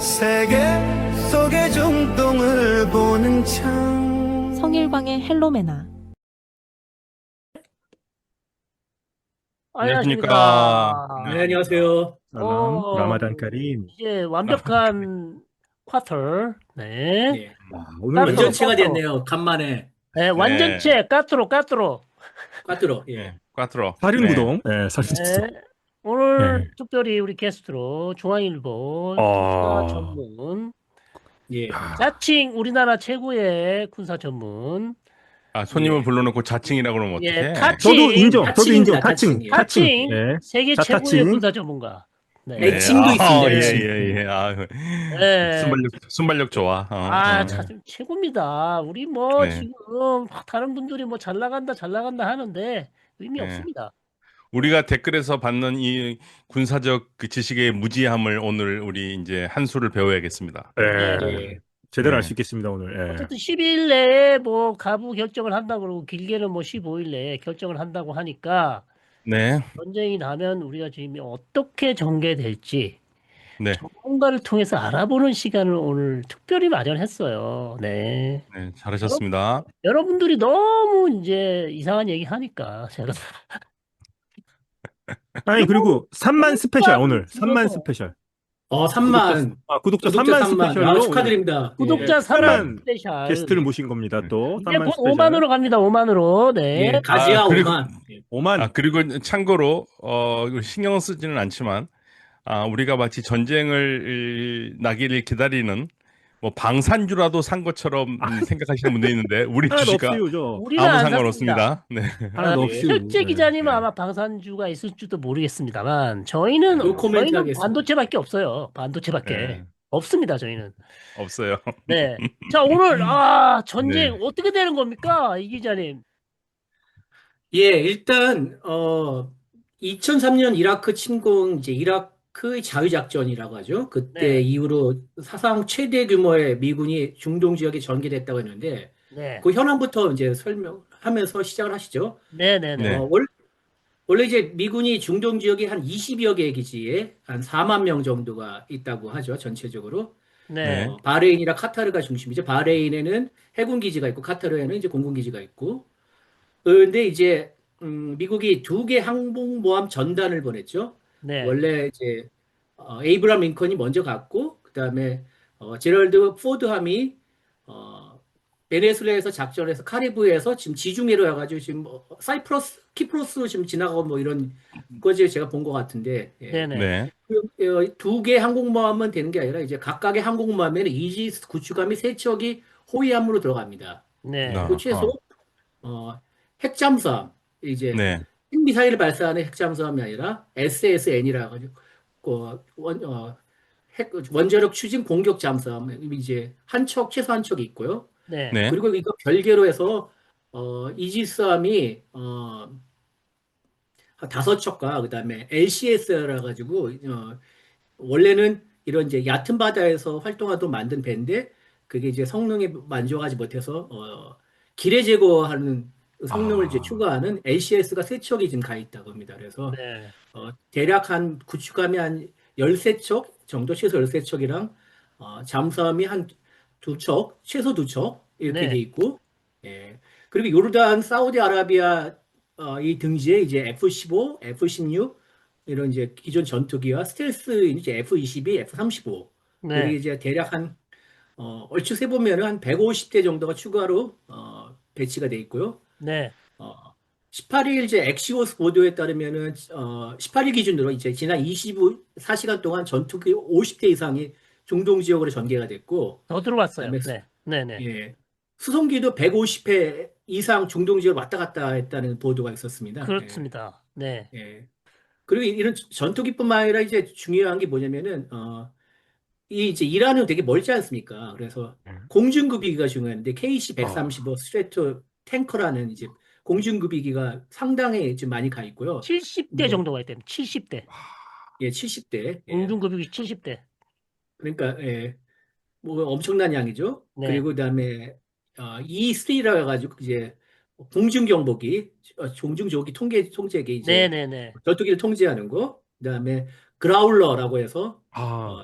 세계 속의 중동을 보는 창. 성일광의 헬로메나. 안녕하십니까. 네, 안녕하세요. 살람, 라마단 카림. 이제 완벽한 쿼터. 네. 네. 오늘 완전체가 됐네요. 간만에. 네, 완전체 까뚜로. 꽈트로. 예. 네. 꽈트로. 살인구동. 네, 살인구동. 네. 오늘 네. 특별히 우리 게스트로 중앙일보 군사 전문 예. 자칭 우리나라 최고의 군사 전문 손님을 불러놓고 자칭이라고 그러면 어떡해? 타칭. 저도 인정. 타칭입니다, 타칭. 타칭. 타칭. 네. 세계 자, 최고의 타칭. 군사 전문가. 네. 네. 애칭도 있습니다, 애칭. 예. 네. 순발력 좋아. 참 최고입니다. 우리 뭐 네. 지금 다른 분들이 뭐 잘 나간다 하는데 의미 네. 없습니다. 우리가 댓글에서 받는 이 군사적 그 지식의 무지함을 오늘 우리 이제 한 수를 배워야겠습니다. 네. 네. 제대로 네. 알 수 있겠습니다, 오늘. 예. 어쨌든 10일 내에 뭐 가부 결정을 한다고 그러고 길게는 뭐 15일 내에 결정을 한다고 하니까 네. 전쟁이 나면 우리가 지금 어떻게 전개될지 네. 전문가를 통해서 알아보는 시간을 오늘 특별히 마련했어요. 네. 네. 잘하셨습니다. 여러분들이 너무 이제 이상한 얘기 하니까 제가 아니, 그리고 3만 스페셜, 오늘. 3만 줄여서. 스페셜. 3만. 구독자 구독자 3만 3만. 스페셜로 축하드립니다. 구독자 예, 3만 특별한 스페셜 게스트를 모신 겁니다, 또. 이제 3만 곧 스페셜. 5만으로 갑니다. 5만으로. 네. 예, 가지야 그리고- 5만. 5만. 그리고 참고로 신경 쓰지는 않지만 우리가 마치 전쟁을 나기를 기다리는 뭐 방산주라도 산 것처럼 생각하시는 분도 있는데 우리 하나도 주식가 없어요, 저. 우리는 아무 안 상관없습니다. 네. 하나도 없어요. 실제 기자님은 네. 아마 방산주가 있을지도 모르겠습니다만 저희는 노 코멘트 저희는 하겠습니다. 반도체밖에 없어요. 반도체밖에 네. 없습니다. 저희는. 없어요. 네. 자 오늘 전쟁 네. 어떻게 되는 겁니까, 이 기자님? 예, 일단 2003년 이라크 침공 이제 이라크의 자위작전이라고 하죠. 그때 네. 이후로 사상 최대 규모의 미군이 중동 지역에 전개됐다고 했는데 네. 그 현황부터 이제 설명하면서 시작을 하시죠. 네네네. 네. 원래 이제 미군이 중동 지역에 한 20여 개 기지에 한 4만 명 정도가 있다고 하죠. 전체적으로. 네. 바레인이랑 카타르가 중심이죠. 바레인에는 해군 기지가 있고 카타르에는 이제 공군 기지가 있고. 그런데 이제 미국이 2개 항공모함 전단을 보냈죠. 네. 원래 이제 에이브람 링컨이 먼저 갔고 그다음에 제럴드 포드함이 베네수엘라에서 작전해서 카리브해에서 지금 지중해로 와가지고 지금 키프로스로 지금 지나가고 뭐 이런 거지 제가 본 것 같은데. 예. 네네. 네. 2개 항공모함은 되는 게 아니라 이제 각각의 항공모함에는 이지스 구축함이 3척이 호위함으로 들어갑니다. 네. 아. 그리고 최소 핵잠수함 이제 네. 핵미사일을 발사하는 핵잠수함이 아니라 SSN이라 가지고 원자력 추진 공격 잠수함 이제 최소 한 척이 있고요. 네. 네. 그리고 이거 별개로 해서 이지스함이 5척과 그다음에 LCS라 가지고 원래는 이런 이제 얕은 바다에서 활동하도 만든 배인데 그게 이제 성능에 만족하지 못해서 기뢰 제거하는 성능을 이제 추가하는 LCS가 3척이 지금 가 있다고 합니다. 그래서 네. 대략 한 구축함이 한 13척 정도, 최소 13척이랑 잠수함이 한 2척, 최소 2척 이렇게 네. 돼 있고, 예. 그리고 요르단, 사우디아라비아 이 등지에 이제 F-15, F-16 이런 이제 기존 전투기와 스텔스 이제 F-22, F-35 네. 여기 이제 대략 한 얼추 세 보면은 한 150대 정도가 추가로 배치가 돼 있고요. 네. 18일 이제 엑시오스 보도에 따르면은 18일 기준으로 이제 지난 24시간 동안 전투기 50대 이상이 중동 지역으로 전개가 됐고, 더 들어왔어요. 그다음에 네. 네네. 예, 수송기도 150회 이상 중동 지역 왔다 갔다 했다는 보도가 있었습니다. 그렇습니다. 네. 예. 그리고 이런 전투기뿐만 아니라 이제 중요한 게 뭐냐면은 이 이제 이란은 되게 멀지 않습니까? 그래서 공중급유기가 중요한데 KC-135 스트레토 탱커라는 이제 공중급유기가 상당히 좀 많이 가 있고요. 70대 정도가 있대요. 70대. 예, 70대. 예. 공중급유기 70대. 그러니까 예, 뭐 엄청난 양이죠. 네. 그리고 그다음에 E3라 가지고 이제 공중경보기, 공중조기 통제기 이제 네네네. 전투기를 통제하는 거. 그다음에 그라울러라고 해서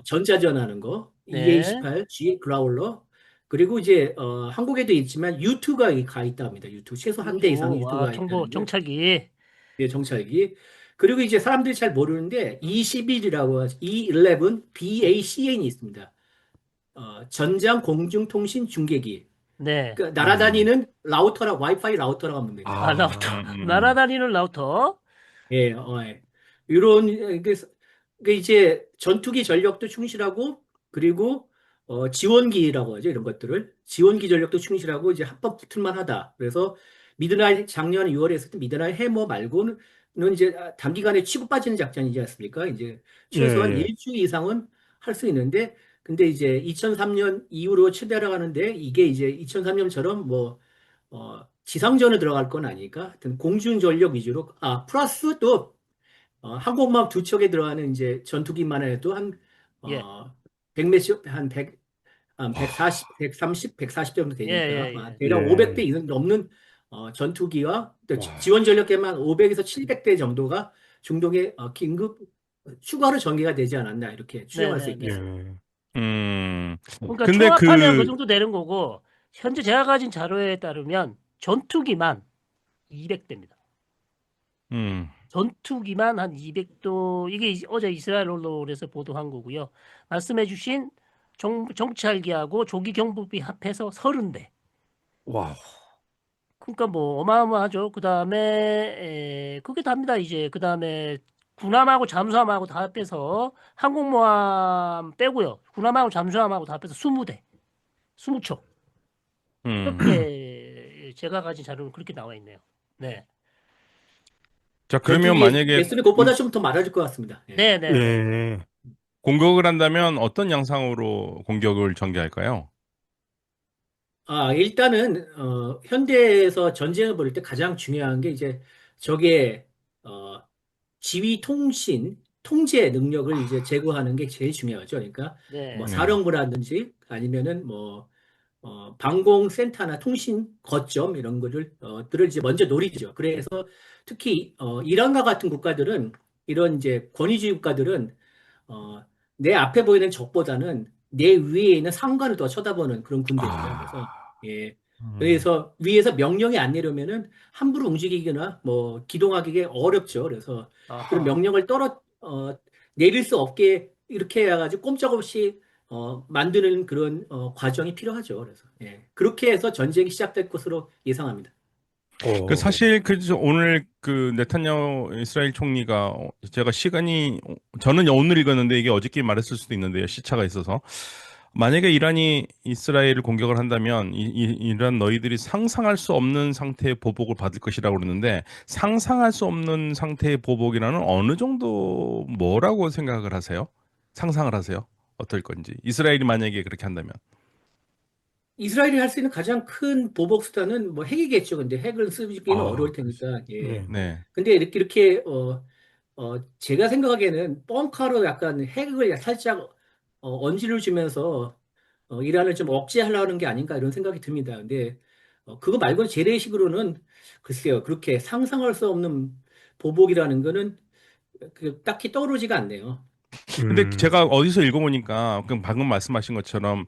전자전하는 거. 네. EA-18G 그라울러. 그리고 이제 한국에도 있지만 U2가 가 있다 합니다. U2 최소 한 대 이상의 와, U2가 있다는데 정찰기. 예, 정찰기. 그리고 이제 사람들이 잘 모르는데 E11이라고 E11 BACN이 있습니다. 전장 공중통신 중계기. 네. 그 날아다니는 라우터라 와이파이 라우터라고 하면 됩니다. 라우터. 음. 날아다니는 라우터. 예, 예. 이런 게 이제 전투기 전력도 충실하고 그리고 지원기라고 하죠. 이런 것들을 지원기 전력도 충실하고 이제 합법 붙을만 하다. 그래서 미드나잇 작년 6월에 했을 때 미드나잇 해머 말고는 이제 단기간에 치고 빠지는 작전이지 않습니까? 이제 예, 최소한 예. 일주 이상은 할 수 있는데 근데 이제 2003년 이후로 최대로 가는데 이게 이제 2003년처럼 뭐 지상전에 들어갈 건 아니니까 하여튼 공중 전력 위주로 플러스 또 항공모함 두 척에 들어가는 이제 전투기만 해도 한 예. 100몇십 한 100, 한 140, 130, 140 정도 예, 되니까 예, 예. 대략 예. 500대 이상 넘는 전투기와 또 와. 지원 전력계만 500에서 700대 정도가 중동에 긴급 추가로 전개가 되지 않았나 이렇게 추정할 수 네네네. 있겠습니다. 예. 그러니까 근데 총합하면 그 정도 되는 거고, 현재 제가 가진 자료에 따르면 전투기만 200대입니다. 음. 전투기만 한 200도, 이게 어제 이스라엘 언론에서 보도한 거고요. 말씀해주신 정찰기하고 조기 경보비 합해서 30대. 와. 그러니까 뭐 어마어마하죠. 그 다음에 그게 답니다. 이제 그 다음에 군함하고 잠수함하고 다 합해서 항공모함 빼고요. 군함하고 잠수함하고 다 합해서 20대, 20척. 음. 그렇게 제가 가진 자료는 그렇게 나와 있네요. 네, 자, 그러면 전투기 만약에 개수는 그것보다 좀 더 많아질 것 같습니다. 예. 네, 네, 네. 예. 공격을 한다면 어떤 양상으로 공격을 전개할까요? 일단은 현대에서 전쟁을 벌일 때 가장 중요한 게 이제 적의 어, 지휘 통신 통제 능력을 이제 제고하는 게 제일 중요하죠. 그러니까 뭐 네, 네. 사령부라든지 아니면은 뭐 방공센터나 통신 거점 이런 거를 들을 이제 먼저 노리죠. 그래서 특히 이란과 같은 국가들은 이런 이제 권위주의 국가들은 어, 내 앞에 보이는 적보다는 내 위에 있는 상관을 더 쳐다보는 그런 군대입니다. 그래서 아. 예. 음. 그래서 위에서 명령이 안 내려면은 함부로 움직이거나 뭐 기동하기가 어렵죠. 그래서 그런 아하. 명령을 내릴 수 없게 이렇게 해가지고 꼼짝없이 만드는 그런 과정이 필요하죠. 그래서 예. 그렇게 해서 전쟁이 시작될 것으로 예상합니다. 그 사실 오늘 그 네타냐후 이스라엘 총리가 제가 저는 오늘 읽었는데 이게 어저께 말했을 수도 있는데요. 시차가 있어서 만약에 이란이 이스라엘을 공격을 한다면 이란 너희들이 상상할 수 없는 상태의 보복을 받을 것이라고 그러는데 상상할 수 없는 상태의 보복이라는 어느 정도 뭐라고 생각을 하세요? 상상을 하세요? 어떨 건지 이스라엘이 만약에 그렇게 한다면 이스라엘이 할 수 있는 가장 큰 보복 수단은 뭐 핵이겠죠. 근데 핵을 쓰기는 어려울 그렇지. 테니까. 예. 네. 네, 근데 이렇게 제가 생각하기에는 뻥카로 약간 핵을 살짝 언지를 주면서 이란을 좀 억제하려는 게 아닌가 이런 생각이 듭니다. 근데 그거 말고는 재래식으로는 글쎄요. 그렇게 상상할 수 없는 보복이라는 거는 딱히 떠오르지가 않네요. 근데 음. 제가 어디서 읽어보니까 방금 말씀하신 것처럼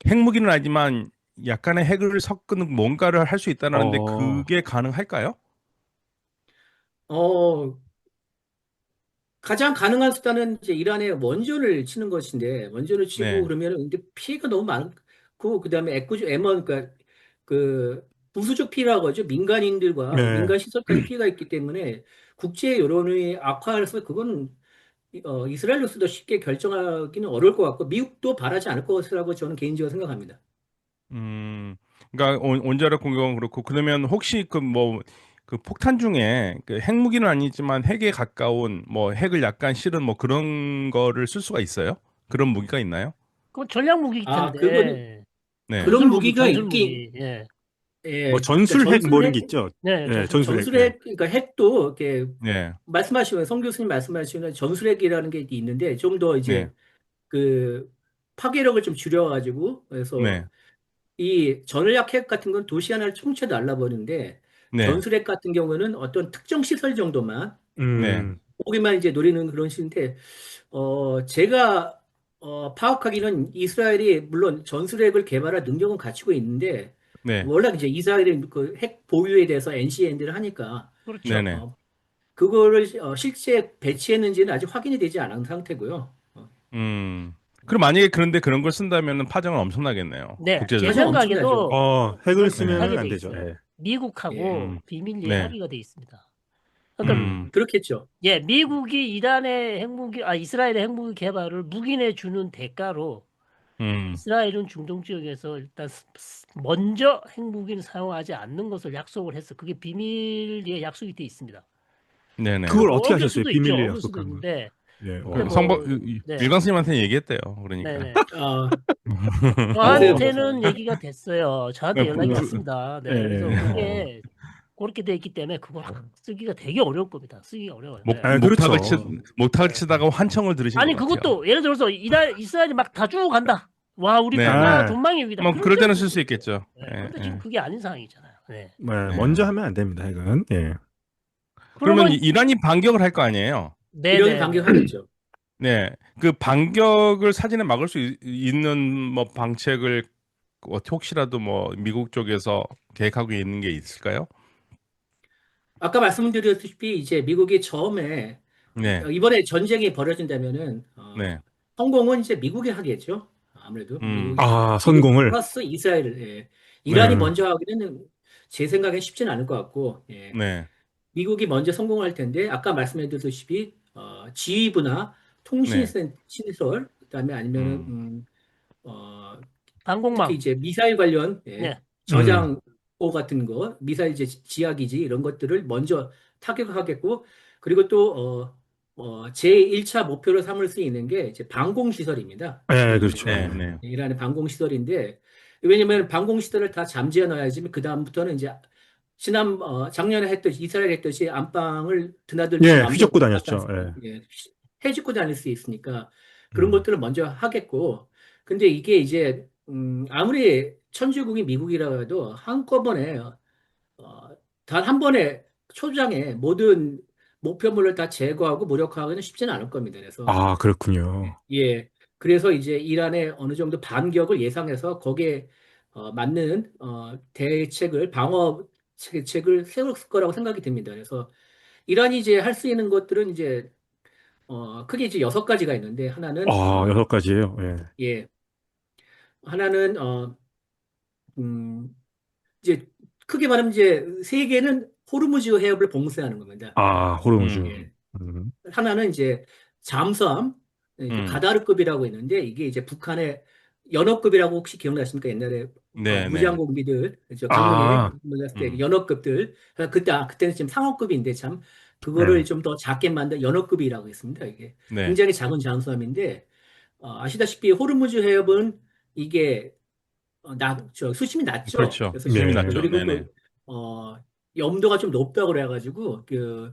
핵무기는 아니지만 약간의 핵을 섞는 뭔가를 할 수 있다는데 어. 그게 가능할까요? 어, 가장 가능한 수단은 이제 이란의 원전을 치는 것인데 원전을 치고 네, 그러면 근데 피해가 너무 많고 그다음에 M1 그러니까 그 부수적 피해라고 하죠. 민간인들과 네. 민간 시설까지 피해가 있기 때문에 국제 여론이 악화해서 그건 이스라엘로서도 쉽게 결정하기는 어려울 것 같고 미국도 바라지 않을 것이라고 저는 개인적으로 생각합니다. 그러니까 원자력 공격은 그렇고 그러면 혹시 그 폭탄 중에 그 핵무기는 아니지만 핵에 가까운 뭐 핵을 약간 실은 뭐 그런 거를 쓸 수가 있어요? 그런 무기가 있나요? 그건 전략 무기일 그건 텐데. 네, 그런 전술 무기, 무기가 전술 있긴 무기. 예. 뭐 그러니까 전술핵 뭐 이런 게 있죠. 네, 예, 전술 무기. 전술핵. 예. 전술핵 그러니까 핵도 이렇게 네, 말씀하시면 성 교수님 말씀하시는 전술핵이라는 게 있는데 좀 더 네, 이제 그 파괴력을 좀 줄여가지고 그래서 네, 이 전략핵 같은 건 도시 하나를 총체 날라버리는데 네, 전술핵 같은 경우는 어떤 특정 시설 정도만 네, 음. 거기만 이제 노리는 그런 식인데 제가 파악하기는 이스라엘이 물론 전술핵을 개발할 능력은 갖추고 있는데 네. 워낙 이제 이스라엘이 그 핵 보유에 대해서 NCND를 하니까 그렇죠. 네네. 그거를 실제 배치했는지는 아직 확인이 되지 않은 상태고요. 그럼 만약에 그런데 그런 걸 쓴다면 파장은 엄청나겠네요. 네, 제 국제적으로. 생각에도 핵을 하게 쓰면은 안 돼 되죠. 있어요. 예. 미국하고 음. 비밀리에 네. 합의가 돼 있습니다. 그러니까 그렇겠죠. 예, 미국이 이스라엘의 핵무기 개발을 묵인해 주는 대가로 이스라엘은 중동 지역에서 일단 먼저 핵무기를 사용하지 않는 것을 약속을 했어. 그게 비밀리에 약속이 돼 있습니다. 네네. 그걸 뭐 어떻게 어길 하셨어요? 수도 있죠. 비밀리에 어길 수도 약속한 거. 있는데. 예. 근데 뭐, 성박 네. 일광스님한테 얘기했대요. 그러니까. 네네. 어, 저한테는 얘기가 됐어요. 저한테 네, 연락이 그- 왔습니다. 네, 예. 그래서 그게 그렇게 돼 있기 때문에 그걸 쓰기가 되게 어려울 겁니다. 쓰기가 어려워요. 네. 목탁을 그렇죠. 치다가 환청을 들으신 아니 것 같아요. 그것도 예를 들어서 이스라엘이 막 다 주고 간다. 와 우리 네. 국가 네. 존망의 위다. 뭐 그럴 그럴 때는 때는 쓸 수 있겠죠. 네, 예, 근데 예. 지금 그게 아닌 상황이잖아요. 네. 네, 네. 먼저 하면 안 됩니다. 핵은. 예. 그러면 이란이 반격을 할 거 아니에요? 이런 네네. 반격하겠죠. 네. 그 반격을 사전에 막을 수 있는 뭐 방책을 혹시라도 뭐 미국 쪽에서 계획하고 있는 게 있을까요? 아까 말씀드렸다시피 이제 미국이 처음에 네. 이번에 전쟁이 벌어진다면은 네. 성공은 이제 미국이 하겠죠. 아무래도 미국이 선공을. 플러스 이스라엘, 이란이 네. 먼저 하기는 제 생각엔 쉽지는 않을 것 같고, 네. 미국이 먼저 성공할 텐데 아까 말씀해드렸다시피 지휘부나 통신 네. 시설, 그다음에 아니면은 특히 방공망. 이제 미사일 관련 네. 저장고 같은 거, 미사일 지하기지 이런 것들을 먼저 타격하겠고, 그리고 또 제1차 목표로 삼을 수 있는 게 이제 방공시설입니다. 예, 그렇죠. 네. 네. 이란의 방공시설인데, 왜냐면 방공시설을 다 잠재해 놔야지 그 다음부터는 이제 작년에 했듯이 이스라엘 했듯이 안방을 드나들면서 예, 마음대로 휘젓고 다녔죠. 해집고 다닐 수 있으니까 그런 음. 것들을 먼저 하겠고, 근데 이게 이제 아무리 천주국이 미국이라고 해도 한꺼번에 단 한 번에 초장에 모든 목표물을 다 제거하고 무력화하기는 쉽지는 않을 겁니다. 그래서 아, 그렇군요. 그래서 이제 이란의 어느 정도 반격을 예상해서 거기에 맞는 대책을 방어 대책을 세울 거라고 생각이 듭니다. 그래서 이란이 이제 할 수 있는 것들은 이제 크게 이제 6가지가 있는데 하나는 아, 6가지예요. 예. 예 하나는 이제 크게 말하면 이제 세계는 호르무즈 해협을 봉쇄하는 겁니다. 아, 호르무즈. 예. 음. 하나는 이제 잠수함 그 가다르급이라고 있는데 이게 이제 북한의 연어급이라고 혹시 기억나십니까? 옛날에 네. 무장공비들 저 아. 강릉에 몰랐을 때 연어급들 그때는 지금 상어급인데 참 그거를 네. 좀 더 작게 만든 연어급이라고 있습니다. 이게 네. 굉장히 작은 잠수함인데 아시다시피 호르무즈 해협은 이게 수심이 낮죠. 그렇죠. 그래서 수심이 네. 낮죠. 그리고 네네. 또 염도가 좀 높다고 그래가지고 그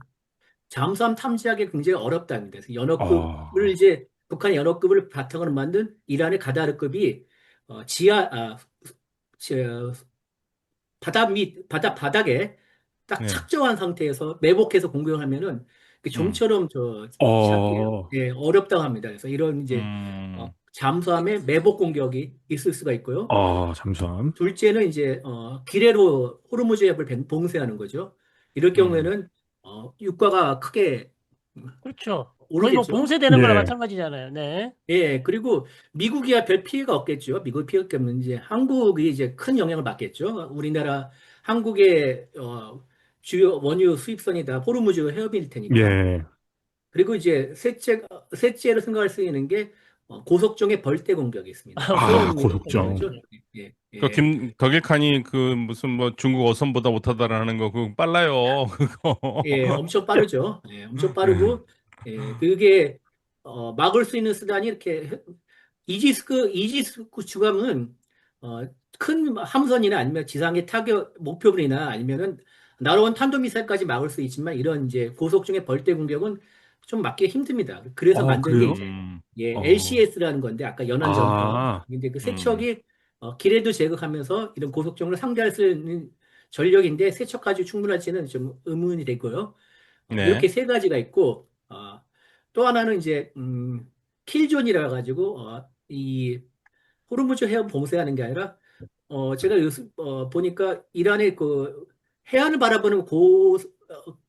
잠수함 탐지하기 굉장히 어렵답니다. 그래서 연어급을 이제 북한의 연어급을 바탕으로 만든 이란의 가다르급이 바다 바닥에 딱 네. 착정한 상태에서 매복해서 공격을 하면은 그 좀처럼 어렵다고 합니다. 그래서 이런 이제 잠수함의 매복 공격이 있을 수가 있고요. 잠수함. 둘째는 이제 기뢰로 호르무즈 해협을 봉쇄하는 거죠. 이럴 경우에는 유가가 크게 그렇죠. 거의 뭐 오르겠죠. 봉쇄되는 거나 네. 마찬가지잖아요. 네. 예, 그리고 미국이야 별 피해가 없겠죠. 미국 피해가 없는 이제 한국이 이제 큰 영향을 받겠죠. 우리나라 한국의 주요 원유 수입선이 다 호르무즈 해협일 테니까. 예. 그리고 이제 셋째로 생각할 수 있는 게 고속정의 벌떼 공격이 있습니다. 고속정. 예. 그 덕일칸이 그 무슨 뭐 중국 어선보다 못하다라는 거 그거 빨라요. 그거. 예, 엄청 빠르죠. 예, 엄청 빠르고, 그게, 막을 수 있는 수단이 이렇게, 이지스크 주감은, 큰 함선이나 아니면 지상의 타격 목표물이나 아니면은 날아온 탄도미사일까지 막을 수 있지만 이런 이제 고속중의 벌떼 공격은 좀 막기 힘듭니다. 그래서 만든 게 그래요? 이제, LCS라는 건데, 아까 연안전투. 근데 그 세척이, 기뢰도 제거하면서 이런 고속정을 상대할 수 있는 전력인데 세척까지 충분할지는 좀 의문이 되고요. 네. 이렇게 3가지가 있고 또 하나는 이제 킬존이라 가지고 이 호르무즈 해협 봉쇄하는 게 아니라 제가 보니까 이란의 그 해안을 바라보는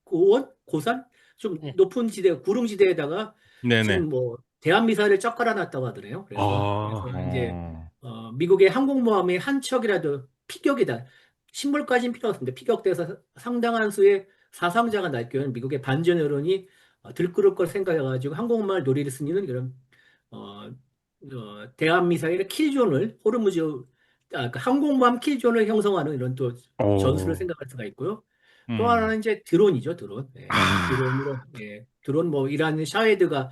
고원 고산 좀 네. 높은 지대 구릉 지대에다가 네네. 지금 뭐 대한 미사일을 쫙 깔아놨다고 하더래요. 그래서 아, 이제 어. 미국의 항공모함이 한 척이라도 피격이다. 침몰까지는 필요 없습니다. 피격돼서 상당한 수의 사상자가 날 경우는 미국의 반전 여론이 들끓을 걸 생각해가지고 항공모함을 노리를 쓰는 이런 어, 대한 미사일의 킬존을 그 항공모함 킬존을 형성하는 이런 또 전술을 어, 생각할 수가 있고요. 또 음. 하나는 이제 드론이죠, 드론. 예, 아, 드론으로, 예, 드론 뭐 이란 샤헤드가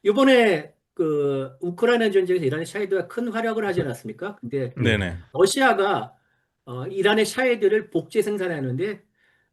이번에 그 우크라이나 전쟁에서 이란의 샤헤드가 큰 활약을 하지 않았습니까? 근데 네네. 러시아가 이란의 샤헤드를 복제 생산하는데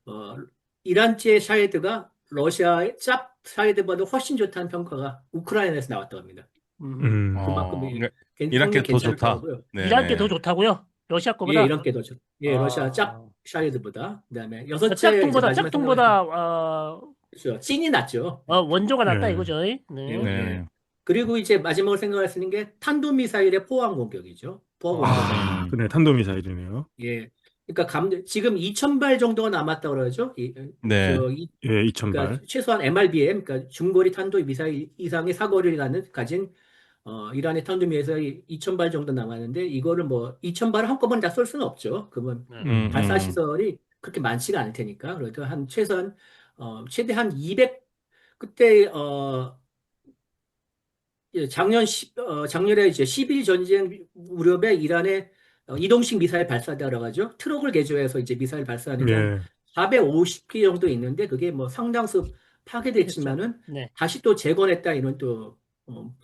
어, 이란제 샤헤드가 러시아의 짭 샤헤드보다 훨씬 좋다는 평가가 우크라이나에서 나왔다고 합니다. 그만큼 그러니까 성능이 이란께 더 괜찮다고 좋다. 하고요. 이란 게 더 네네. 좋다고요? 러시아 예, 거보다? 이런 게 더 좋. 예, 러시아 짭 아, 샤헤드보다. 그다음에 여섯째 이제 짝퉁보다 마지막 생각하시면 짝퉁보다 그렇죠. 찐이 낫죠. 원조가 낫다 네. 이거죠. 예, 네. 예. 네. 그리고 이제 마지막으로 생각할 수 있는 게 탄도미사일의 포항 공격이죠. 포항 공격. 아, 음. 그네, 탄도미사일이네요. 예. 그러니까 지금 2,000발 정도가 남았다고 그러죠. 네. 예, 그러니까 2,000발. 최소한 MRBM, 그러니까 중거리 탄도 미사일 이상의 사거리를 가진 이란의 탄도미사일이 2,000발 정도 남았는데 이거를 뭐 2,000발을 한꺼번에 다 쏠 수는 없죠. 그러면 음, 발사 음. 시설이 그렇게 많지가 않을 테니까. 그래도 한 최소한 최대 한 200. 그때 예, 작년에 이제 10일 전쟁 무렵에 이란의 이동식 미사일 발사대라고 하죠. 트럭을 개조해서 이제 미사일 발사하는 게 한 예, 450기 정도 있는데 그게 뭐 상당수 됐죠. 파괴됐지만은 네. 다시 또 재건했다 이런 또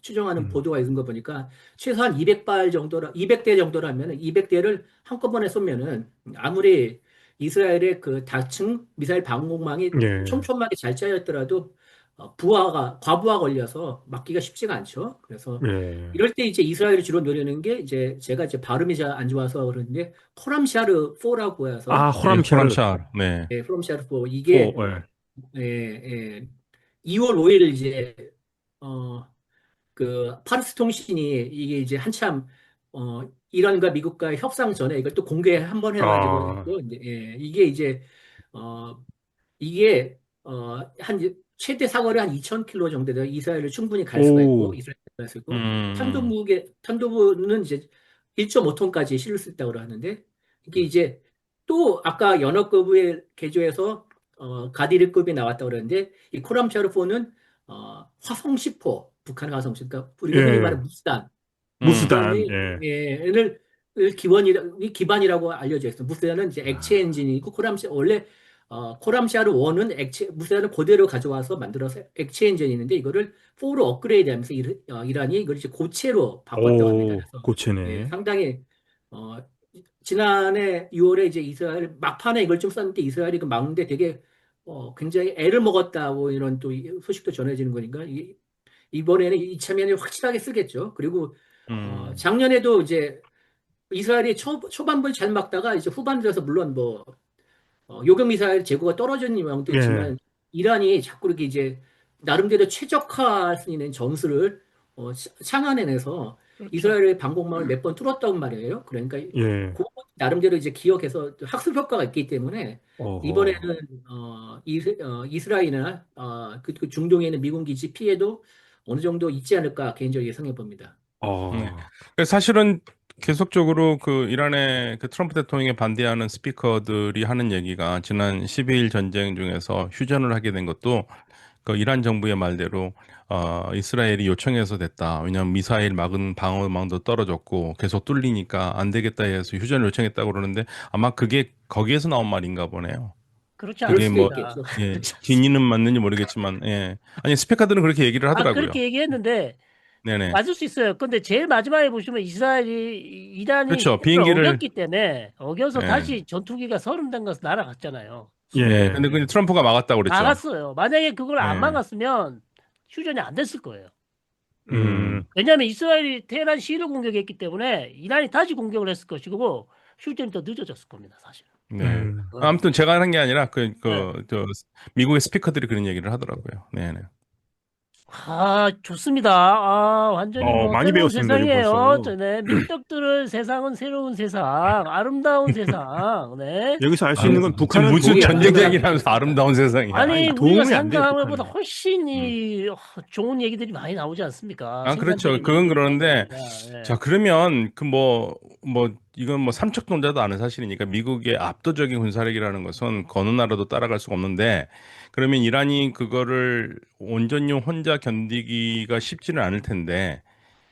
추정하는 음, 보도가 있는 거 보니까 최소한 200발 정도라 200대 정도라면 200대를 한꺼번에 쏘면은 아무리 이스라엘의 그 다층 미사일 방공망이 예, 촘촘하게 잘 짜였더라도 과부하 걸려서 막기가 쉽지가 않죠. 그래서 예. 이럴 때 이제 이스라엘이 주로 노리는 게 이제 제가 이제 발음이 잘 안 좋아서 그러는데 호람샤르 4라고 아, 해서 예, 호람샤르 호람샤. 네. 호람샤르 4 4, 이게 예. 2월 5일 이제 어 파르스 통신이 이게 이제 한참 이란과 미국과의 협상 전에 이걸 또 공개 한 번 해가지고 아, 또 이제 이게 이제 어 이게 한 최대 사거리 한 2,000km 정도 돼요. 이스라엘을 충분히 갈 수가 있고 오, 이스라엘 갈 수 있고 음. 탄도부는 이제 1.5톤까지 실을 수 있다고 하는데 이게 이제 또 아까 연어급의 개조해서 가디르급이 나왔다고 그러는데 이 코람샤르4는 화성 10호 북한 화성 10호 그러니까 우리가 흔히 예. 말하는 무스단 음. 무스단, 무스단의 예. 기반이라고 알려져 있어. 무스단은 이제 액체 아, 엔진이고 원래 코람샤르 1은 무스단을 그대로 가져와서 만들어서 액체 엔진이 있는데 이거를 4로 업그레이드하면서 이란이 이걸 이제 고체로 바꿨다고 합니다. 오, 그래서 고체네. 상당히 어, 지난해 6월에 이제 이스라엘 막판에 이걸 좀 썼는데 이스라엘이 그 막는데 되게 굉장히 애를 먹었다고 이런 또 소식도 전해지는 거니까 이번에는 이참에 확실하게 쓰겠죠. 그리고 음. 작년에도 이제 이스라엘이 초반부에 잘 막다가 이제 후반 들어서 물론 뭐 요격 미사일 재고가 떨어진 영향도 예. 있지만 이란이 자꾸 이렇게 이제 나름대로 최적화할 수 있는 전술을 창안해내서 그렇죠. 이스라엘의 방공망을 몇 번 뚫었다고 말이에요. 그러니까 예. 그 나름대로 이제 기억해서 학습 효과가 있기 때문에 어허. 이번에는 이스라엘이나 그 중동에 있는 미군 기지 피해도 어느 정도 있지 않을까 개인적으로 예상해 봅니다. 네. 어, 그래서 사실은 계속적으로 그 이란의 그 트럼프 대통령에 반대하는 스피커들이 하는 얘기가 지난 12일 전쟁 중에서 휴전을 하게 된 것도 그 이란 정부의 말대로 이스라엘이 요청해서 됐다. 왜냐하면 미사일 막은 방어망도 떨어졌고 계속 뚫리니까 안 되겠다 해서 휴전을 요청했다고 그러는데 아마 그게 거기에서 나온 말인가 보네요. 그렇지 그럴 그게 수도 뭐 않습니다. 있겠죠. 예, 진위는 맞는지 모르겠지만 예. 아니 스피커들은 그렇게 얘기를 하더라고요. 그렇게 얘기했는데 네네. 맞을 수 있어요. 근데 제일 마지막에 보시면 이란이 그렇죠. 그걸 비행기를 어겼기 때문에 어겨서 예. 다시 전투기가 30단 가서 날아갔잖아요. 예. 예. 근데 그 트럼프가 막았다고 그랬죠. 막았어요. 만약에 그걸 안 예. 막았으면 휴전이 안 됐을 거예요. 음, 왜냐하면 이스라엘이 테헤란 시를 공격했기 때문에 이란이 다시 공격을 했을 것이고 휴전이 더 늦어졌을 겁니다, 사실. 네. 음. 아무튼 제가 하는 게 아니라 네. 미국의 스피커들이 그런 얘기를 하더라고요. 네네. 아, 좋습니다. 아, 완전히 뭐 많이 새로운 배웠습니다, 지금 세상이에요. 벌써. 네, 밀떡들을 세상은 새로운 세상, 아름다운 세상. 네. 여기서 알 수 아, 있는 건 지금 북한은 무슨 이게 도움이 안 전쟁 된다는 얘기를 하면서 거죠. 아름다운 세상이야. 아니, 아니, 우리가 도움이 안 돼요, 생각한 것보다 북한은. 훨씬 음. 좋은 얘기들이 많이 나오지 않습니까? 아, 그렇죠. 생산적인 그건 얘기들이 많이 그러는데, 나옵니다. 네. 자, 그러면, 이건 뭐 삼척동자도 아는 사실이니까 미국의 압도적인 군사력이라는 것은 어느 나라도 따라갈 수가 없는데, 그러면 이란이 그거를 온전히 혼자 견디기가 쉽지는 않을 텐데,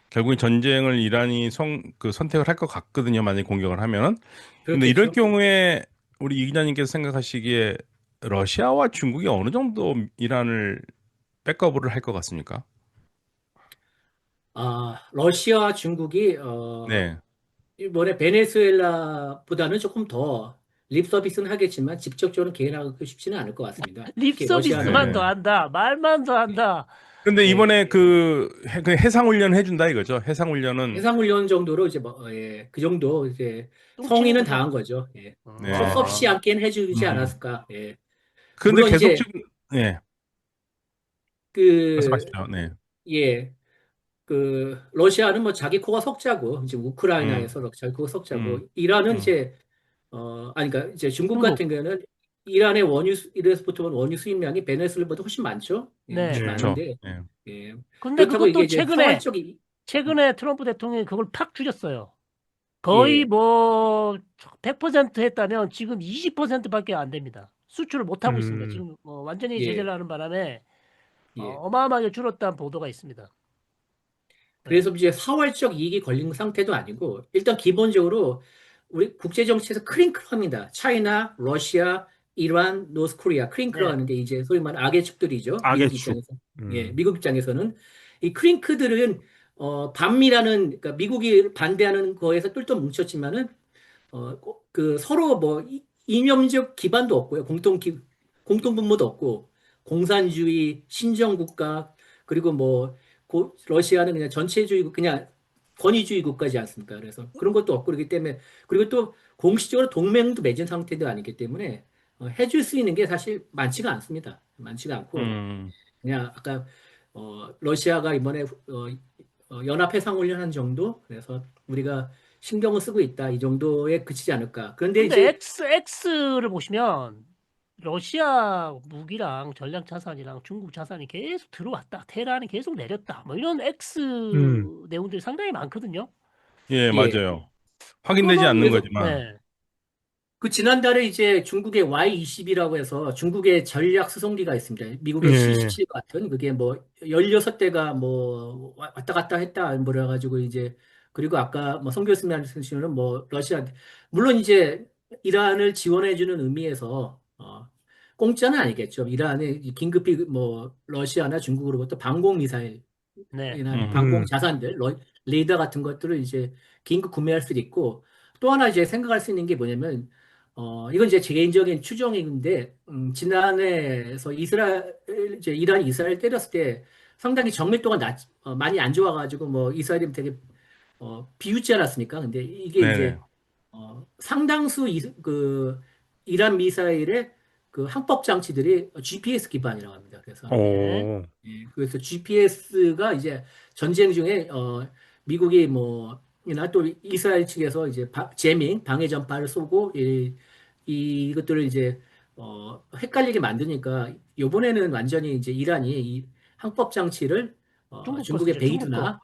결국에 전쟁을 이란이 선택을 할 것 같거든요. 만약에 공격을 하면은. 근데 이럴 그렇겠죠. 경우에 우리 이 기자님께서 생각하시기에 러시아와 중국이 어느 정도 이란을 백업을 할 것 같습니까? 러시아와 중국이 네. 이번에 베네수엘라보다는 조금 더 립 서비스는 하겠지만 직접적으로 개인하기 쉽지는 않을 것 같습니다. 립 특히 러시아는 서비스만 더 네. 한다. 말만 더 한다. 근데 예, 이번에 그 해상훈련 해준다 이거죠. 해상훈련은 해상훈련 정도로 이제 그 정도 이제 똥치는 성의는 거죠. 다한 거죠. 예. 네. 섭섭시 아, 않게는 해주지 음. 않았을까. 예. 근데 물론 계속 이제 지금 네. 그 말씀하십시오. 네. 예. 러시아는 뭐 자기 코가 석자고, 이제 음. 우크라이나에서 자기 코가 석자고, 음. 이란은 음. 이제, 그러니까 이제 중국 중국. 같은 경우는 이란의 이래서부터 온 원유 수입량이 베네수엘보다 훨씬 많죠. 예, 네. 훨씬 네. 그렇죠. 많은데, 네. 예. 근데 그렇다고 이게 그것도 이제 최근에 트럼프 대통령이 그걸 팍 줄였어요. 거의 예, 뭐 100% 했다면 지금 20%밖에 안 됩니다. 수출을 못 하고 있습니다. 음, 지금 완전히 예, 제재를 하는 바람에 예. 어마어마하게 줄었다는 보도가 있습니다. 네. 그래서 이제 사활적 이익이 걸린 상태도 아니고, 일단 기본적으로 우리 국제 정치에서 크링크를 합니다. 차이나, 러시아, 이란, 노스코리아, 크링크를 네. 하는 게 이제 소위 말하는 악의 축들이죠. 미국 악의 축. 입장에서. 예, 음, 미국 입장에서는 이 크링크들은 반미라는, 그러니까 미국이 반대하는 거에서 똘똘 뭉쳤지만은 서로 뭐 이념적 기반도 없고요. 공통 분모도 없고 공산주의, 신정국가 그리고 뭐 러시아는 그냥 전체주의 그냥 권위주의 국가지 않습니까? 그래서 그런 것도 없고 그렇기 때문에 그리고 또 공식적으로 동맹도 맺은 상태도 아니기 때문에 해줄 수 있는 게 사실 많지가 않습니다. 많지가 않고 음. 그냥 아까 러시아가 이번에 연합해상훈련한 정도 그래서 우리가 신경을 쓰고 있다 이 정도에 그치지 않을까. 그런데 근데 이제 X를 보시면 러시아 무기랑 전략 자산이랑 중국 자산이 계속 들어왔다. 테란이 계속 내렸다. 뭐 이런 X 음, 내용들이 상당히 많거든요. 예, 예 맞아요. 확인되지 그러면 않는 그래서 거지만. 네. 지난달에 이제 중국의 Y-20이라고 해서 중국의 전략 수송기가 있습니다. 미국의 예, C-17 같은 그게 뭐 16대가 뭐 왔다 갔다 했다 뭐래 가지고 이제 그리고 아까 뭐 송 교수님 말씀하시는 뭐 러시아 물론 이제 이란을 지원해 주는 의미에서 공짜는 아니겠죠. 이란에 긴급히 뭐 러시아나 중국으로부터 방공 미사일 네. 이나 음. 방공 자산들, 레이더 같은 것들을 이제 긴급 구매할 수도 있고, 또 하나 이제 생각할 수 있는 게 뭐냐면, 이건 이제 제 개인적인 추정인데, 지난해에서 이제 이란이 이스라엘 때렸을 때 상당히 정밀도가 많이 안 좋아가지고, 뭐, 이스라엘이 되게, 비웃지 않았습니까? 근데 이게 네네. 이제 상당수 이란 미사일의 그 항법 장치들이 GPS 기반이라고 합니다. 그래서 네. 그래서 GPS가 이제 전쟁 중에 미국이 뭐 이나 또 이스라엘 측에서 이제 제밍 방해 전파를 쏘고 이것들을 이제 헷갈리게 만드니까 이번에는 완전히 이제 이란이 이 항법 장치를 중국 거 중국의 쓰죠. 중국 거. 베이두나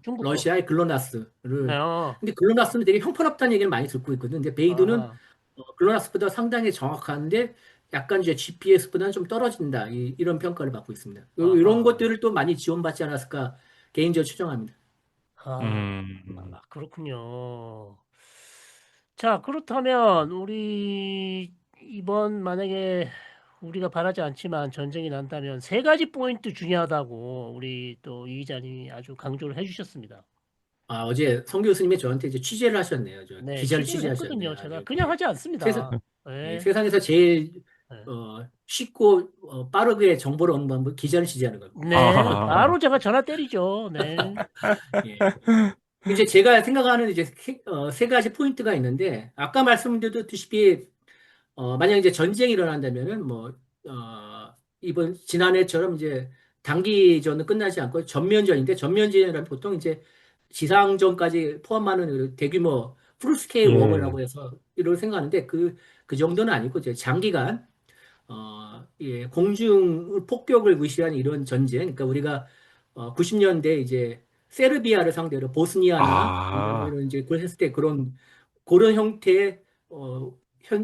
중국 거. 러시아의 네. 글로나스를 근데 글로나스는 되게 형편없다는 얘기를 많이 듣고 있거든요. 근데 베이두는 아하. 글로나스보다 상당히 정확한데 약간 이제 GPS보다는 좀 떨어진다. 이런 평가를 받고 있습니다. 이런 아하. 것들을 또 많이 지원받지 않았을까 개인적으로 추정합니다. 음. 그렇군요. 자, 그렇다면 우리 이번 만약에 우리가 바라지 않지만 전쟁이 난다면 세 가지 포인트 중요하다고 우리 또 이 기자님이 아주 강조를 해주셨습니다. 어제 성 교수님이 저한테 이제 취재를 하셨네요. 저 네, 기자를 취재를 취재하셨네요. 했거든요. 제가 아주 그냥 하지 세상, 않습니다. 네, 세상에서 제일 네. 쉽고 빠르게 정보를 얻는 방법 기자를 취재하는 겁니다. 네, 아, 바로 제가 전화 때리죠. 네, 예. 이제 제가 생각하는 이제 세 가지 포인트가 있는데 아까 말씀드렸듯이 만약 이제 전쟁이 일어난다면은 뭐 이번 지난해처럼 이제 단기전은 끝나지 않고 전면전인데 전면전이라면 보통 이제 지상전까지 포함하는 그 대규모 풀스케일 워라고 해서 이걸 생각하는데 그 정도는 아니고 이제 장기간 예, 공중 폭격을 무시한 이런 전쟁. 그러니까 우리가 90년대 이제 세르비아를 상대로 보스니아나 아, 이런 이제 그걸 했을 때 그런 형태의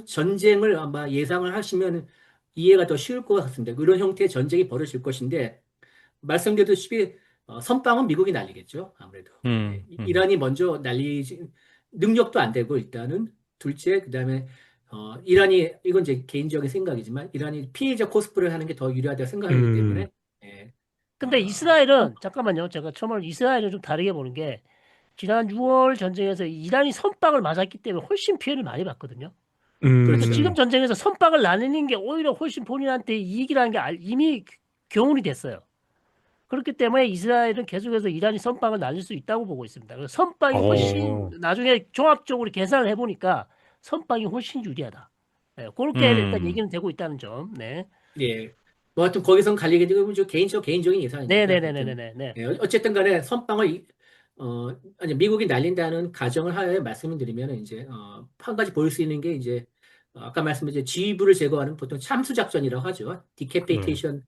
전쟁을 아마 예상을 하시면 이해가 더 쉬울 것 같습니다. 그런 형태의 전쟁이 벌어질 것인데 말씀드렸다시피 선빵은 미국이 날리겠죠. 아무래도 예, 이란이 먼저 날리지 능력도 안 되고 일단은 둘째 그다음에 이란이 이건 제 개인적인 생각이지만 이란이 피해자 코스프레를 하는 게 더 유리하다고 생각하기 음, 때문에 예, 근데 이스라엘은 잠깐만요. 제가 처음에 이스라엘은 좀 다르게 보는 게 지난 6월 전쟁에서 이란이 선빵을 맞았기 때문에 훨씬 피해를 많이 봤거든요. 그래서 그렇죠. 지금 음, 전쟁에서 선빵을 나누는 게 오히려 훨씬 본인한테 이익이라는 게 이미 교훈이 됐어요. 그렇기 때문에 이스라엘은 계속해서 이란이 선빵을 날릴 수 있다고 보고 있습니다. 그래서 선빵이 훨씬 어, 나중에 종합적으로 계산을 해보니까 선빵이 훨씬 유리하다. 네, 그렇게 일단 음. 얘기는 되고 있다는 점. 네. 예. 뭐 하여튼 거기선 갈리게 되고 좀 개인적인 예상이니까 하여튼 네네네네네네. 예, 어쨌든 간에 선빵을 아니 미국이 날린다는 가정을 하에 말씀을 드리면 이제 한 가지 볼 수 있는 게 이제 아까 말씀드린 지휘부를 제거하는 보통 참수 작전이라고 하죠. 네. 디캐피테이션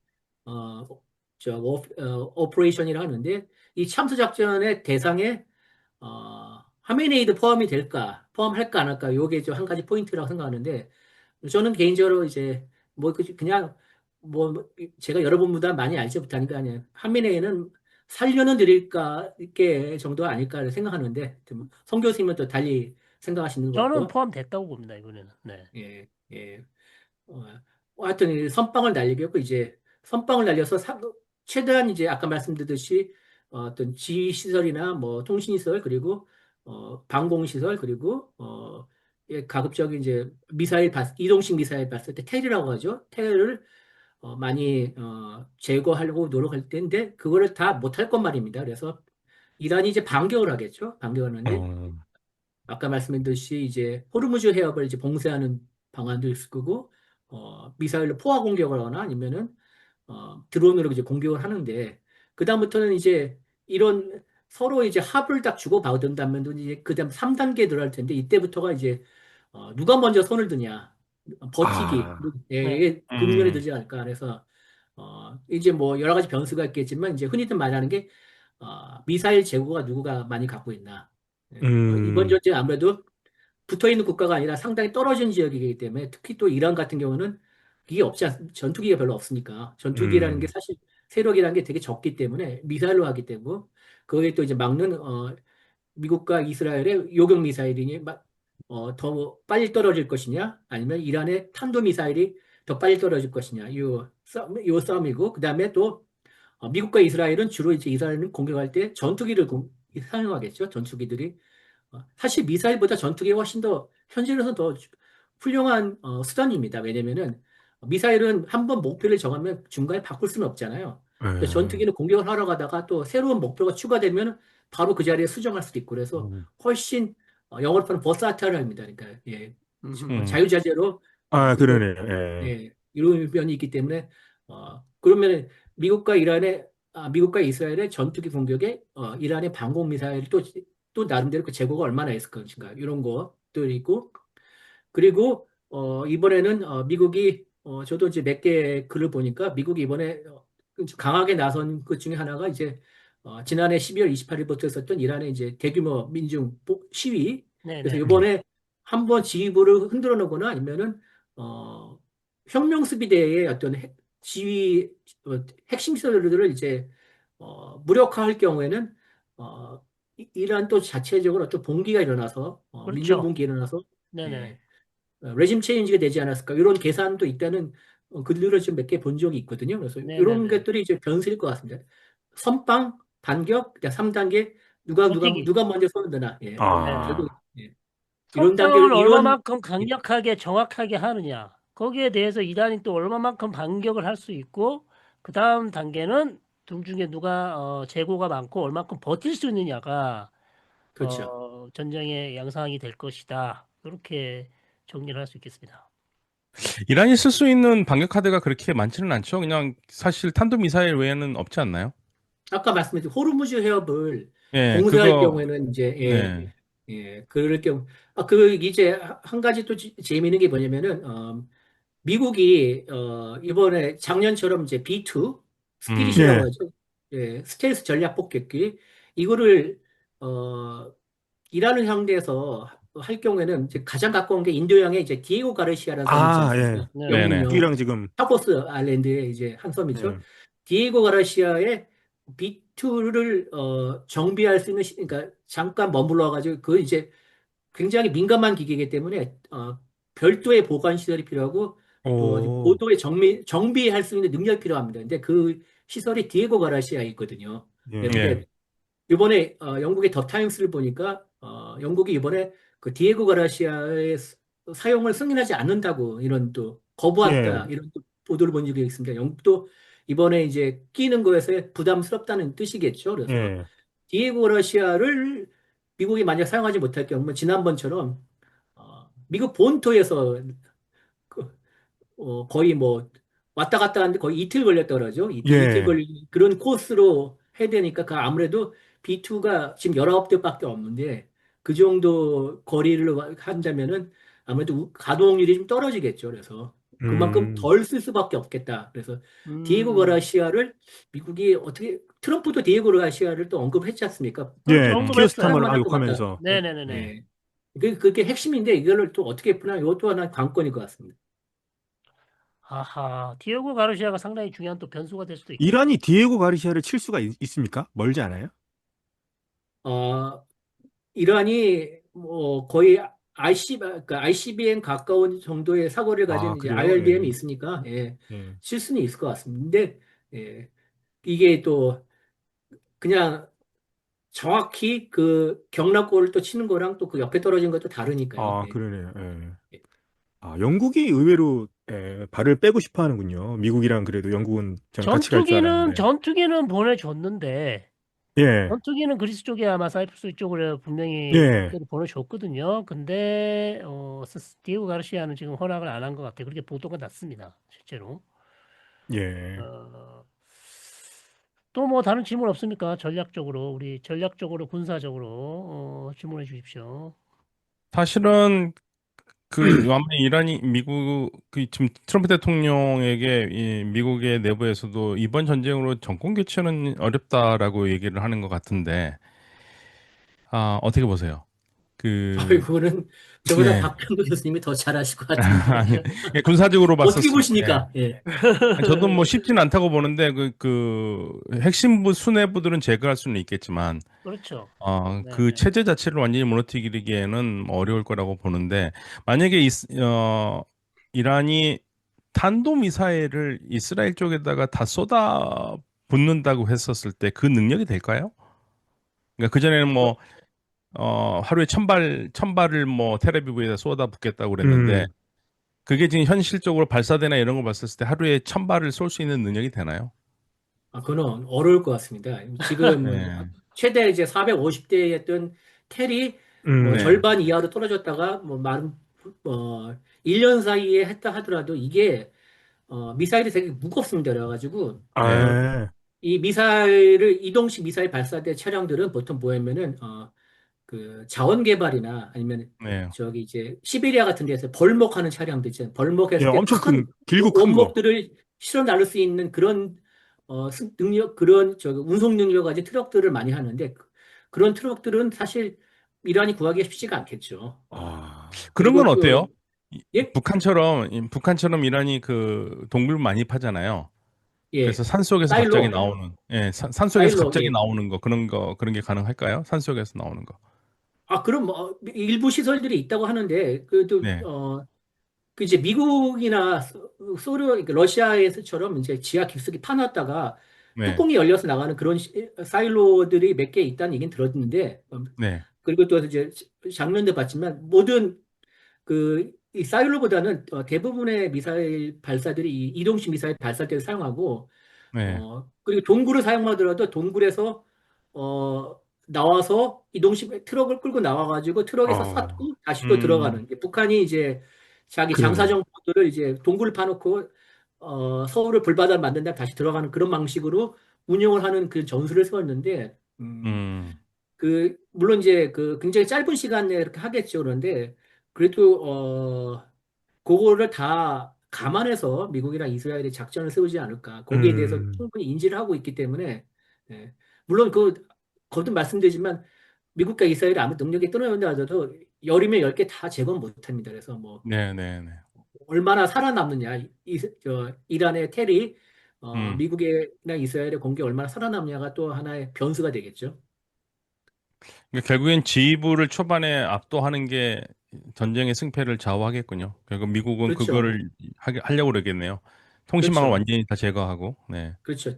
오퍼레이션이라고 하는데 이 참수 작전의 대상에 하메네이도 포함할까 안 할까 요게 좀 한 가지 포인트라고 생각하는데 저는 개인적으로 이제 뭐 그냥 뭐 제가 여러분보다 많이 알지 못하니까 그냥 한민회는 살려는 드릴까 게 정도 아닐까 생각하는데 성 교수님은 또 달리 생각하시는 것 저는 같고 포함됐다고 봅니다, 이번에는. 네. 예, 예. 하여튼 이 선빵을 날리겠고 이제 선빵을 날려서 최대한 이제 아까 말씀드렸듯이 어떤 지휘 시설이나 뭐 통신 시설 그리고 방공 시설 그리고 예, 가급적인 이제 이동식 미사일 봤을 때 텔이라고 하죠. 텔을 많이 제거하려고 노력할 텐데 그거를 다 못할 것 말입니다. 그래서 이란이 이제 반격을 하겠죠. 반격하는데 어, 아까 말씀드렸듯이 이제 호르무즈 해협을 이제 봉쇄하는 방안도 있을 거고 미사일로 포화 공격을 하거나 아니면은 드론으로 이제 공격을 하는데 그다음부터는 이제 이런 서로 이제 합을 딱 주고 받은다면 이제 그다음 3단계 들어갈 텐데 이때부터가 이제 누가 먼저 손을 드냐 버티기 아, 예, 네. 이게 국면에 들지 않을까 그래서 이제 뭐 여러 가지 변수가 있겠지만 이제 흔히들 말하는 게 미사일 재고가 누구가 많이 갖고 있나 예, 이번 음, 전쟁 아무래도 붙어 있는 국가가 아니라 상당히 떨어진 지역이기 때문에 특히 또 이란 같은 경우는 이게 전투기가 별로 없으니까 전투기라는 게 음, 사실 세력이라는 게 되게 적기 때문에 미사일로 하기 때문에 그거에 또 이제 막는 미국과 이스라엘의 요격 미사일이니 더 빨리 떨어질 것이냐 아니면 이란의 탄도 미사일이 더 빨리 떨어질 것이냐 요 싸움이고 그다음에 또 미국과 이스라엘은 주로 이제 이스라엘은 공격할 때 전투기를 사용하겠죠 전투기들이 사실 미사일보다 전투기가 훨씬 더 현실에서 더 훌륭한 수단입니다. 왜냐면은 미사일은 한번 목표를 정하면 중간에 바꿀 수는 없잖아요. 근데 예. 전투기는 공격을 하러 가다가 또 새로운 목표가 추가되면 바로 그 자리에 수정할 수도 있고 그래서 음. 훨씬 영어로 표현 버사타를 합니다. 그러니까 예, 음. 음. 자유자재로 아, 이거 그러네요. 예. 예, 이런 면이 있기 때문에 그러면 미국과 이스라엘의 전투기 공격에 이란의 방공 미사일이 또 나름대로 그 재고가 얼마나 있을 것인가 이런 것들이 있고 그리고 이번에는 미국이 저도 이제 몇 개 글을 보니까 미국이 이번에 강하게 나선 것 중에 하나가 이제 지난해 12월 28일부터 있었던 이란의 이제 대규모 민중 시위 그래서 네네. 음. 이번에 한번 지휘부를 흔들어 놓거나 아니면은 어, 혁명수비대의 어떤 지휘 핵심 시설들을 이제 무력화할 경우에는 이란 또 자체적으로 어떤 봉기가 일어나서 민중 그렇죠. 봉기 일어나서 네네네. 예, 레짐 체인지가 되지 않았을까 이런 계산도 있다는 글들을 좀 몇 개 본 적이 있거든요. 그래서 이런 네네네. 것들이 이제 변수일 것 같습니다. 선빵, 반격, 3단계 버티기. 누가 먼저 손을 드나. 예. 네. 저도 아, 예. 이런 단계를 선빵을 이런 얼마만큼 강력하게 정확하게 하느냐. 거기에 대해서 이란이 또 얼마만큼 반격을 할 수 있고, 그 다음 단계는 둘 중에 누가 재고가 많고 얼마큼 버틸 수 있느냐가 그렇죠. 전쟁의 양상이 될 것이다. 그렇게 정리를 할 수 있겠습니다. 이란이 쓸 수 있는 반격 카드가 그렇게 많지는 않죠. 그냥 사실 탄도미사일 외에는 없지 않나요? 아까 말씀드린 호르무즈 해협을 예, 봉쇄할 그거, 경우에는 이제 네. 그럴 경우 그 이제 한 가지 또 재미있는 게 뭐냐면은 미국이 이번에 작년처럼 이제 B2 스피릿이라고 예. 하죠. 예, 스텔스 전략 폭격기 이거를 어 이란을 상대해서 할 경우에는 이제 가장 가까운 게 인도양의 이제 디에고 가르시아라는 섬이 있지 아, 예. 않습니까? 네. 네네. 영국령 미국이랑 지금, 타코스 아일랜드의 이제 한 섬이죠. 예. 디에고 가르시아의 B2를 정비할 수 있는 그러니까 잠깐 머물러 가지고 그 이제 굉장히 민감한 기기이기 때문에 별도의 보관 시설이 필요하고 또 오, 고도의 정비할 수 있는 능력이 필요합니다. 근데 그 시설이 디에고 가라시아에 있거든요. 예. 예. 그런데 이번에 영국의 더 타임스를 보니까 영국이 이번에 그 디에고 가라시아의 사용을 승인하지 않는다고 이런 또 예. 거부한다 이런 또 보도를 본 적이 있습니다. 영국도 이번에 이제 끼는 거에서 부담스럽다는 뜻이겠죠. 그래서 예. 디에고 가라시아를 미국이 만약 사용하지 못할 경우는 지난번처럼 미국 본토에서 거의 뭐 왔다 갔다 하는데 거의 이틀 걸렸다 그러죠. 이틀 예. 걸린 그런 코스로 해야 되니까 그 아무래도 B2가 지금 19대밖에 없는데 그 정도 거리를 한다면은 아무래도 가동률이 좀 떨어지겠죠. 그래서 그만큼 음. 덜 쓸 수밖에 없겠다. 그래서 디에고 음. 가라시아를 미국이 어떻게 트럼프도 디에고 가라시아를 또 언급했지 않습니까? 그렇죠. 예. 음. 언급했어요. 티어스타머를 사용만 할 것 같다. 악욕하면서. 네네네네. 예. 그게 핵심인데 이걸 또 어떻게 푸나 이것도 하나 관건일 것 같습니다. 아하, 디에고 가르시아가 상당히 중요한 또 변수가 될 수도 있겠네요. 이란이 디에고 가르시아를 칠 수가 있습니까? 멀지 않아요? 어, 이란이 뭐 거의 그러니까 ICBM 가까운 정도의 사거리를 아, 가진 이제 그래요? IRBM이 예. 있으니까 예. 칠 수는 있을 것 같습니다. 근데 이게 또 그냥 정확히 그 경락고를 또 치는 거랑 또 그 옆에 떨어진 것도 다르니까요. 아, 그러네요. 예. 아, 영국이 의외로 발을 빼고 싶어 하는군요. 미국이랑 그래도 영국은 전 같이 갈 줄 알았는데. 전투기는 보내줬는데, 예. 전투기는 그리스 쪽에 아마 사이프스 쪽으로 분명히 예. 그대로 보내줬거든요. 근데, 디에고 가르시아는 지금 허락을 안 한 것 같아요. 그렇게 보도가 났습니다. 실제로. 예. 어, 또 뭐 다른 질문 없습니까? 전략적으로, 우리 전략적으로, 군사적으로, 질문해 주십시오. 사실은 아무리 이란이 미국 지금 트럼프 대통령에게 이 미국의 내부에서도 이번 전쟁으로 정권 교체는 어렵다라고 얘기를 하는 것 같은데 어떻게 보세요? 그 그거는 저보다 네. 박병도 교수님이 더 잘하실 것 같은데. 아니, 예, 군사적으로 어떻게 봤었을 때 보십니까? 예. 저도 뭐 쉽지는 않다고 보는데 핵심부 수뇌부들은 제거할 수는 있겠지만 그렇죠. 그 네네. 체제 자체를 완전히 무너뜨리기에는 어려울 거라고 보는데 만약에 이란이 탄도미사일을 이스라엘 쪽에다가 다 쏟아 붓는다고 했었을 때 그 능력이 될까요? 그러니까 그전에는 뭐 하루에 천 발을 뭐 테레비브에다 쏟아 붓겠다고 그랬는데 음. 그게 지금 현실적으로 발사대나 이런 걸 봤을 때 하루에 1,000발을 쏠 수 있는 능력이 되나요? 그건 어려울 것 같습니다. 지금 네. 최대 이제 450대였던 텔이 뭐 네. 절반 이하로 떨어졌다가 뭐 1년 사이에 했다 하더라도 이게 미사일이 되게 무겁습니다. 그래가지고 네. 이 미사일을 이동식 미사일 발사대 차량들은 보통 뭐냐면은 그 자원 개발이나 아니면 네. 저기 이제 시베리아 같은 데서 벌목하는 차량들 있잖아요. 예, 벌목했을 때 엄청 큰 길고 큰 거. 원목들을 실어 나를 수 있는 그런 능력 그런 저기 운송 능력 가진 트럭들을 많이 하는데 그런 트럭들은 사실 이란이 구하기 쉽지가 않겠죠. 아, 그런 건 그리고 어때요? 예? 북한처럼 이란이 그 동굴 많이 파잖아요. 그래서 예. 산속에서 갑자기 사일로, 나오는, 예, 산속에서 사일로, 갑자기 예. 나오는 거, 그런 게 가능할까요? 산속에서 나오는 거. 그럼 뭐 일부 시설들이 있다고 하는데 그래도 네, 그 이제 미국이나 소련, 그러니까 러시아에서처럼 이제 지하 깊숙이 파놨다가 네, 뚜껑이 열려서 나가는 그런 사일로들이 몇 개 있다는 얘기는 들었는데, 네, 그리고 또 이제 장면도 봤지만 모든 이 사일로보다는 대부분의 미사일 발사들이 이 이동식 미사일 발사대를 사용하고, 네, 그리고 동굴을 사용하더라도 동굴에서 나와서 이동식 트럭을 끌고 나와가지고 트럭에서 아, 쌓고 다시 또 음, 들어가는. 북한이 이제 자기 장사 그러네. 정보들을 이제 동굴을 파놓고 서울을 불바다를 만든 다음에 다시 들어가는 그런 방식으로 운영을 하는 그 전술을 세웠는데 음, 물론 이제 굉장히 짧은 시간 내에 이렇게 하겠죠. 그런데 그래도 그거를 다 감안해서 미국이랑 이스라엘이 작전을 세우지 않을까. 거기에 대해서 음, 충분히 인지를 하고 있기 때문에 예. 물론 거듭 말씀드리지만 미국과 이스라엘이 아무 능력이 떨어진다 하더라도 열이면 10개 다 제거는 못합니다. 그래서 뭐 네네네. 얼마나 살아남느냐, 이란의 테리, 음. 미국이나 이스라엘의 공격이 얼마나 살아남느냐가 또 하나의 변수가 되겠죠. 그러니까 결국엔 지휘부를 초반에 압도하는 게 전쟁의 승패를 좌우하겠군요. 결국 미국은 그렇죠. 그거를 하려고 그러겠네요. 통신망을 그렇죠. 완전히 다 제거하고, 네. 그렇죠.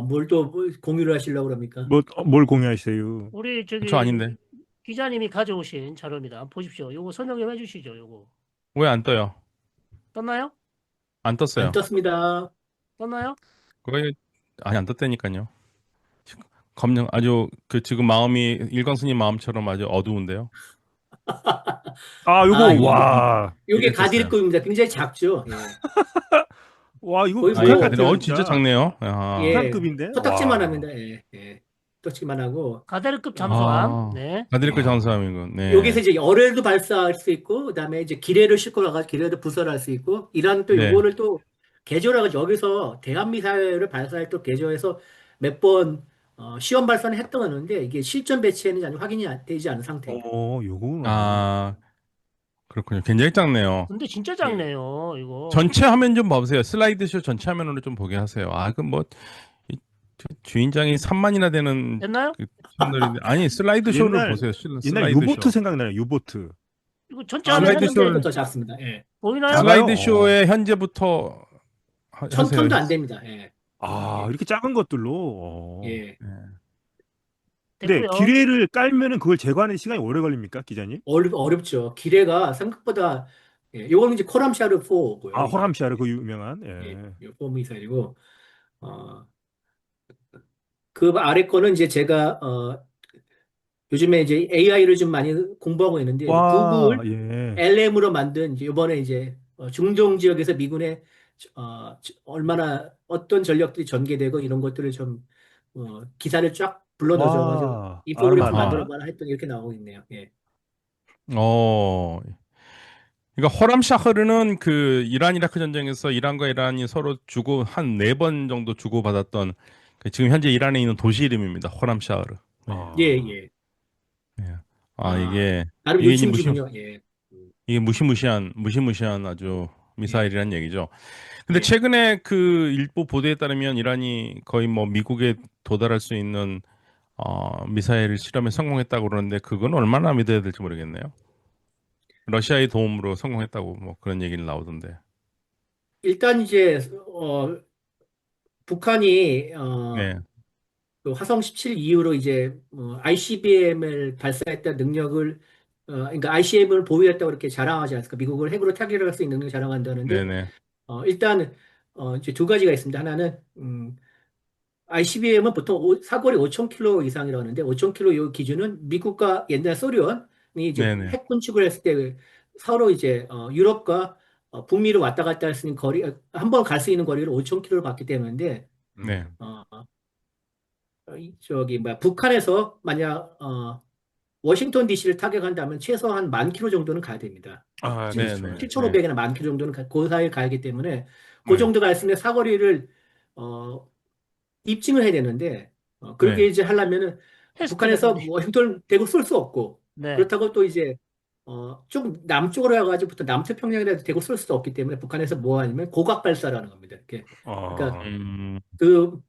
뭘 또 공유를 하시려고 그럽니까? 뭘 공유하세요? 우리 저 아닌데. 기자님이 가져오신 자료입니다. 보십시오. 요거 설명 좀 해주시죠. 요거 왜 안 떠요? 떴나요? 안 안 떴어요. 떴습니다. 떴나요? 거의, 아니, 안 떴다니까요. 검정, 아주, 지금 마음이, 일광스님 마음처럼 아주 어두운데요. 아, 아, 요거, 와, 요게 이래 떴어요. 가디리급입니다. 굉장히 작죠. 예. 와, 이거 거의 북한 아, 뭐, 같아요, 진짜 진짜. 작네요. 아, 예, 북한급인데? 코딱지만 와, 합니다. 예, 예. 코딱지만 하고, 가데르급 잠수함. 아, 네. 가드리크 와, 장사함이군. 여기서 네. 이제 열흘도 발사할 수 있고, 그다음에 이제 기뢰를 싣고 나가서 기뢰도 부설할 수 있고, 이란 또 네. 요거를 또 개조해가지고 여기서 대한미사일을 발사할 또 개조해서 몇 번 시험 발사는 했던 이게 실전 배치에는 아직 확인이 되지 않은 상태입니다. 요거구나. 아, 그렇군요. 굉장히 작네요. 근데 진짜 예. 작네요. 이거. 전체 화면 좀 봐보세요. 슬라이드쇼 전체 화면으로 좀 보게 하세요. 아, 그 뭐, 이 주인장이 3만이나 되는 됐나요? 그 채널인데, 아니, 슬라이드쇼를 옛날, 보세요. 옛날 유보트 슬라이드쇼. 생각나요, 유보트. 이거 전체 아, 네, 화면 슬라이드쇼, 현재보다 했는데 더 작습니다. 예. 보이나요? 작아요? 슬라이드쇼의 현재부터 천 하세요. 톤도 안 됩니다. 예. 아, 예. 이렇게 작은 것들로. 예. 네. 근데 됐고요. 기뢰를 깔면은 그걸 제거하는 시간이 오래 걸립니까, 기자님? 어렵죠. 기뢰가 생각보다, 예. 요거는 이제 코람샤르 아, 4고요. 이게. 호람시아르 그 유명한. 예. 예. 요4 미사일이고, 어, 그 아래 거는 이제 제가 요즘에 이제 AI를 좀 많이 공부하고 있는데 이제 와, 구글 예. LM으로 만든 이제 이번에 이제 중동 지역에서 미군의 얼마나 어떤 전력들이 전개되고 이런 것들을 좀 기사를 쫙 불러 넣어줘가지고 와, 인포그래프 아하. 알마다. 만들어봐라 했더니 이렇게 나오고 있네요. 예. 어, 그러니까 호람샤흐르는 그 이란 이라크 전쟁에서 이란과 이란이 서로 주고 한 4번 정도 주고받았던 지금 현재 이란에 있는 도시 이름입니다. 호람샤흐르. 네. 예, 아, 예. 네. 아, 아, 이게 나름 이게 이제 무시 요충지군요. 예. 이게 무시무시한 아주 예. 미사일이란 얘기죠. 근데 예. 최근에 그 일부 보도에 따르면 이란이 거의 뭐 미국에 도달할 수 있는 미사일 실험에 성공했다고 그러는데 그건 얼마나 믿어야 될지 모르겠네요. 러시아의 도움으로 성공했다고 뭐 그런 얘기를 나오던데. 일단 이제 북한이 네, 그 화성 17 이후로 이제 ICBM을 발사했다 능력을 그러니까 ICBM을 보유했다고 이렇게 자랑하지 않습니까? 미국을 핵으로 타결할 수 있는 능력을 자랑한다는데 네네, 일단 이제 두 가지가 있습니다. 하나는 ICBM은 보통 사거리 5,000km 이상이라고 하는데 5,000km 이 기준은 미국과 옛날 소련이 이제 네네, 핵 군축을 했을 때 서로 이제 유럽과 북미를 왔다 갔다 할 수 있는 거리 한 번 갈 수 있는 거리를 5,000km를 봤기 때문인데 네, 어, 저기 뭐야 북한에서 만약 워싱턴 DC를 타격한다면 최소한 10,000km 정도는 가야 됩니다. 아, 그렇죠. 네네, 네, 7,500이나 10,000km 정도는 그 사이에 가기 때문에 그 네, 정도 갈 수 있는 사거리를 어, 입증을 해야 되는데 그렇게 네, 이제 하려면은 테스트가 북한에서 되네. 워싱턴 대고 쏠 수 없고 네. 그렇다고 또 이제 좀 남쪽으로 해가지고부터 남태평양이라도 대고 쏠 수도 없기 때문에 북한에서 뭐 하냐면 고각 발사라는 겁니다. 이렇게 그러니까 아, 음, 그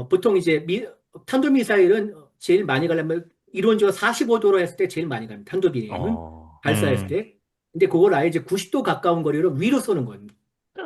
보통 이제 탄도미사일은 제일 많이 가려면 이론적으로 45도로 했을 때 제일 많이 갑니다. 탄도비임은 발사했을 음, 때. 근데 그걸 아예 이제 90도 가까운 거리로 위로 쏘는 겁니다.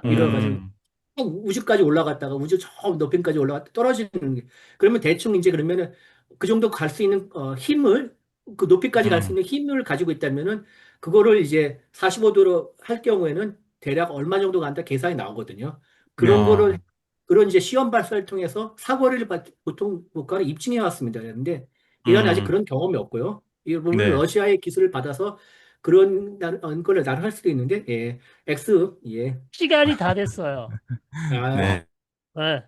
위로 가지고 음, 우주까지 올라갔다가 우주 저 높이까지 올라갔다 떨어지는 게. 그러면 대충 이제 그러면은 그 정도 갈 수 있는 힘을 그 높이까지 갈 수 음, 있는 힘을 가지고 있다면은 그거를 이제 45도로 할 경우에는 대략 얼마 정도 간다 계산이 나오거든요. 그런 아, 거를 그런 이제 시험 발사를 통해서 사거리를 보통 국가는 입증해 왔습니다. 그런데 이란은 아직 음, 그런 경험이 없고요. 물론 네, 러시아의 기술을 받아서 그런 거를 나를 할 수도 있는데, 예, X, 예. 시간이 다 됐어요. 아, 네. 네.